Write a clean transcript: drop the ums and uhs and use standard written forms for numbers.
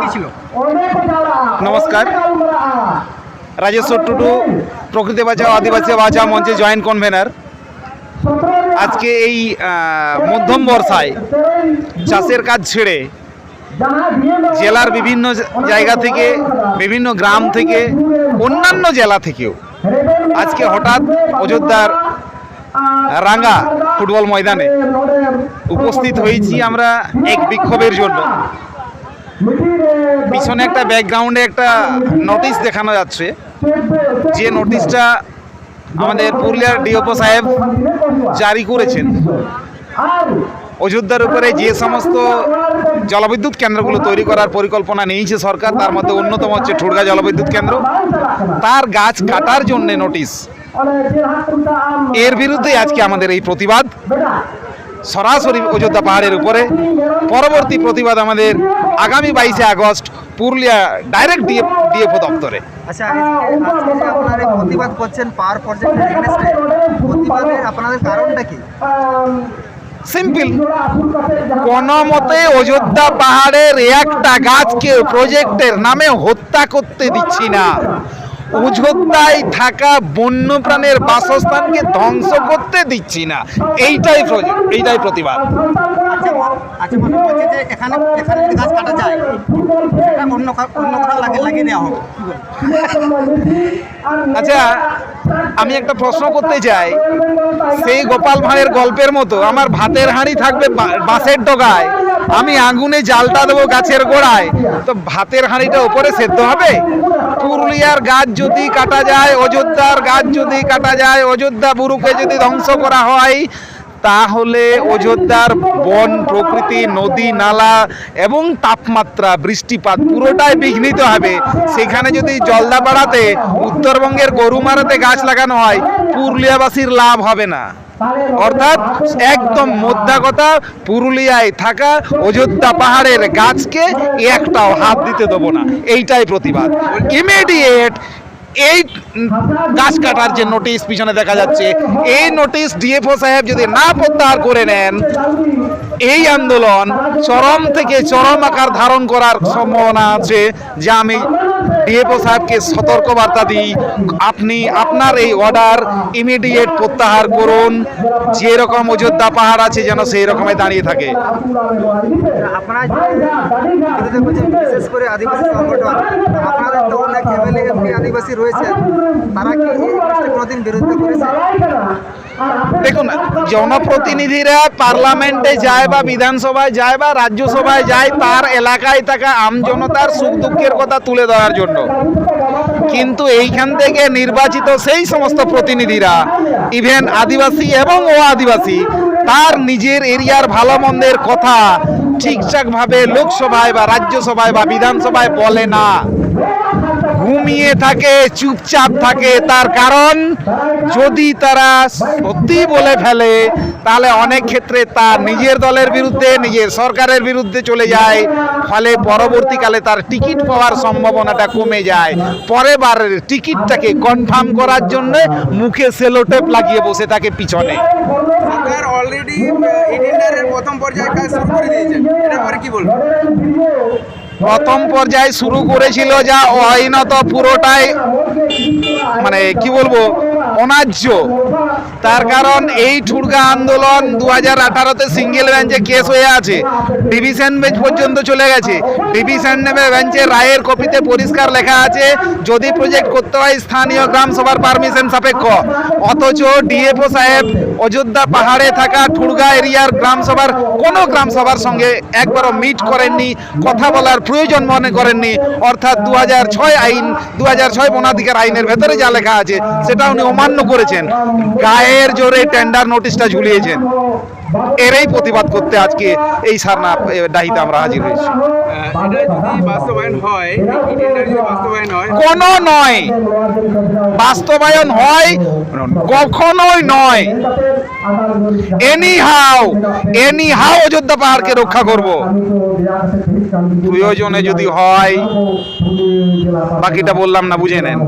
কি ছিল? নমস্কার, রাজেশ্বর টুডু, প্রকৃতি বাঁচাও আদিবাসী বাঁচাও মঞ্চে জয়েন্ট কনভেনার। আজকে এই মধ্যম বর্ষায় চাষের কাজ ছেড়ে জেলার বিভিন্ন জায়গা থেকে, বিভিন্ন গ্রাম থেকে, অন্যান্য জেলা থেকেও আজকে হঠাৎ অযোধ্যার রাঙ্গা ফুটবল ময়দানে উপস্থিত হয়েছি আমরা এক বিক্ষোভের জন্য। পিছনে একটা ব্যাকগ্রাউন্ডে একটা নোটিশ দেখানো যাচ্ছে, যে নোটিশটা আমাদের পুরুলিয়ার ডিওপো সাহেব জারি করেছেন। অযোধ্যার উপরে যে সমস্ত জলবিদ্যুৎ কেন্দ্রগুলো তৈরি করার পরিকল্পনা নিয়েছে সরকার, তার মধ্যে অন্যতম হচ্ছে ঠুড়গা জলবিদ্যুৎ কেন্দ্র, তার গাছ কাটার জন্য নোটিশ। এর বিরুদ্ধে আজকে আমাদের এই প্রতিবাদ সরাসরি অযোধ্যা পাহাড়ের উপরে। পরবর্তী প্রতিবাদ আমাদের আগামী 22শে আগস্ট পুরুলিয়া ডাইরেক্ট ডিএফও দপ্তরে। আচ্ছা, আজকে যে আপনারা প্রতিবাদ করছেন পাওয়ার প্রজেক্টের এগেইনস্টে, প্রতিবাদের আপনাদের কারণটা কি? সিম্পল, কোন মতে অযোধ্যা পাহাড়ের একটা গাছকে প্রজেক্টের নামে হত্যা করতে দিচ্ছি না। অযোধ্যায় থাকা বন্যপ্রাণের বাসস্থানকে ধ্বংস করতে দিচ্ছি না। এইটাই প্রতিবাদ। আচ্ছা, মনে হচ্ছে যে এখানে যদি গাছ কাটা যায়, অন্য কোথাও লাগিয়ে দেওয়া হবে। আচ্ছা, আমি একটা প্রশ্ন করতে চাই। সেই গোপাল ভাঁড়ের গল্পের মতো আমার ভাতের হাঁড়ি থাকবে বাঁশের ডগায়, আমি আগুনে জালটা দেবো গাছের গোড়ায়, তো ভাতের হাঁড়িটা উপরে সেদ্ধ হবে? পুরুলিয়ার গাছ যদি কাটা যায়, অযোধ্যার গাছ যদি কাটা যায়, অযোধ্যা বুরুকে যদি ধ্বংস করা হয়, তাহলে অযোধ্যার বন, প্রকৃতি, নদী নালা এবং তাপমাত্রা, বৃষ্টিপাত পুরোটাই বিঘ্নিত হবে। সেখানে যদি জলদাপাড়াতে, উত্তরবঙ্গের গরুমারাতে গাছ লাগানো হয়, পুরুলিয়াবাসীর লাভ হবে না। অর্থাৎ একদম মোদ্দা কথা, পুরুলিয়ায় থাকা অযোধ্যা পাহাড়ের গাছকে একটাও হাত দিতে দেবো না। এইটাই প্রতিবাদ। ইমিডিয়েট এই গাছ কাটার যে নোটিশ পিছনে দেখা যাচ্ছে, এই নোটিশ ডিএফও সাহেব যদি না প্রত্যাহার করে নেন, এই আন্দোলন চরম থেকে চরম আকার ধারণ করার সম্ভাবনা আছে। যা আমি ডিএফও সাহেবকে সতর্কবার্তা দিই, আপনি আপনার এই অর্ডার ইমিডিয়েট প্রত্যাহার করুন। যেরকম অযোধ্যা পাহাড় আছে যেন সেই রকমই দাঁড়িয়ে থাকে। আপনারা বিশেষ করে আদিবাসী সংগঠন, আপনাদের তো অনেক এমএলএ এমপি আদিবাসী রয়েছে, তারা কি এই জিনিসটা কোনোদিন বিরোধিতা করেছে? দেখুন, জনপ্রতিনিধিরা পার্লামেন্টে যায় বা বিধানসভায় যায় বা রাজ্যসভায় যায় তার এলাকায় থাকা আমজনতার সুখ দুঃখের কথা তুলে ধরার জন্য, কিন্তু এইখান থেকে নির্বাচিত সেই সমস্ত প্রতিনিধিরা, ইভেন আদিবাসী এবং ও আদিবাসী, তার নিজের এরিয়ার ভালো মন্দের কথা ঠিকঠাকভাবে লোকসভায় বা রাজ্যসভায় বা বিধানসভায় বলে না, ঘুমিয়ে থাকে, চুপচাপ থাকে। তার কারণ, যদি তারা সত্যি বলে ফেলে তাহলে অনেক ক্ষেত্রে তার নিজের দলের বিরুদ্ধে, নিজের সরকারের বিরুদ্ধে চলে যায়, ফলে পরবর্তীকালে তার টিকিট পাওয়ার সম্ভাবনাটা কমে যায়। পরের বারের টিকিটটাকে কনফার্ম করার জন্য মুখে সেলোটেপ লাগিয়ে বসে থাকে পিছনে। সরকার অলরেডি ইন্ডিয়ানের প্রথম পর্যায়ে কাজ শুরু করে দিয়েছে, এটা পরে কি বলবো? প্রথম পর্যায়ে শুরু করেছিল যা আইনত পুরোটাই মানে কি বলবো, অন্যায্য। তার কারণ এই ঠুড়গা আন্দোলন 2018-তে সিঙ্গেল বেঞ্চে কেস হয়ে আছে, ডিভিশন বেঞ্চ পর্যন্ত চলে গেছে। ডিভিশন বেঞ্চের রায়ের কপিতে পরিষ্কার লেখা আছে যদি প্রজেক্ট করতে হয় স্থানীয় গ্রাম সভার পারমিশন সাপেক্ষ। অথচ ডিএফও সাহেব অযোধ্যা পাহাড়ে থাকা ঠুড়গা এরিয়ার গ্রাম সভার কোনো গ্রাম সভার সঙ্গে একবারও মিট করেননি, কথা বলার প্রয়োজন মনে করেননি। অর্থাৎ 2006 আইন, 2006 বনাধিকার আইনের ভেতরে যা লেখা আছে সেটা উনি অমান্য করেছেন, গায়ের জোরে টেন্ডার নোটিশটা ঝুলিয়েছেন। এরই প্রতিবাদ করতে আজকে এই সারনা ডাহিতে আমরা হাজির হয়েছি। এটা যদি বাস্তবায়ন হয়, কোনো নয়, বাস্তবায়ন হয় কখনোই নয়। এনিহাও অযোধ্যা পাহাড়কে রক্ষা করব। প্রয়োজনে যদি হয়, বাকিটা বললাম না, বুঝে নেন।